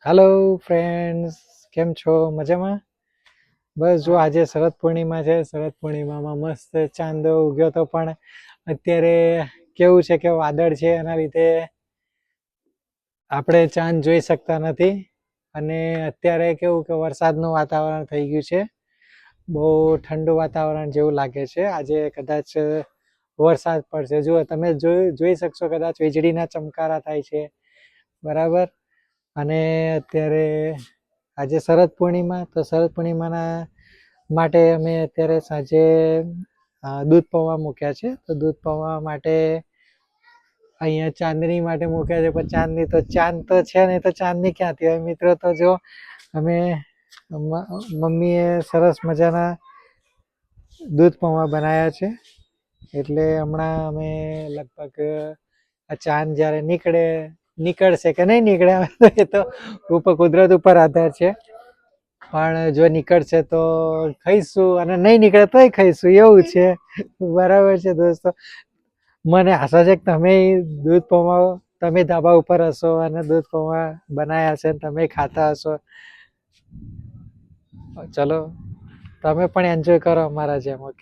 હાલો friends, કેમ છો? મજામાં? બસ જો આજે શરદ પૂર્ણિમા છે. શરદ પૂર્ણિમામાં મસ્ત ચાંદો ઉગ્યો તો, પણ અત્યારે કેવું છે કે વાદળ છે, એના લીધે આપણે ચાંદ જોઈ શકતા નથી. અને અત્યારે કેવું કે વરસાદનું વાતાવરણ થઈ ગયું છે. બહુ ઠંડુ વાતાવરણ જેવું લાગે છે. આજે કદાચ વરસાદ પડશે. જુઓ, તમે જોઈ શકશો, કદાચ વીજળીના ચમકારા થાય છે, બરાબર. અને અત્યારે આજે શરદ પૂર્ણિમા, તો શરદ પૂર્ણિમાના માટે અમે અત્યારે સાંજે દૂધ પૌવા મૂક્યા છે. તો દૂધ પૌવા માટે અહીંયા ચાંદની માટે મૂક્યા છે, પણ ચાંદ તો છે નહીં, તો ચાંદની ક્યાંથી હોય મિત્રો? તો જો અમે મમ્મીએ સરસ મજાના દૂધ પૌવા બનાવ્યા છે. એટલે હમણાં અમે લગભગ આ ચાંદ જ્યારે નીકળશે કે નહીં નીકળે એ તો કુદરત ઉપર આધાર છે. પણ જો નીકળશે તો ખાઈશું, અને નહીં નીકળે તોય ખાઈશું, એવું છે. બરાબર છે દોસ્તો. મને આશા છે કે તમે ધાબા ઉપર હશો અને દૂધ પૌવા બનાવ્યા હશે, તમે ખાતા હશો. ચલો, તમે પણ એન્જોય કરો અમારા જેમ. ઓકે.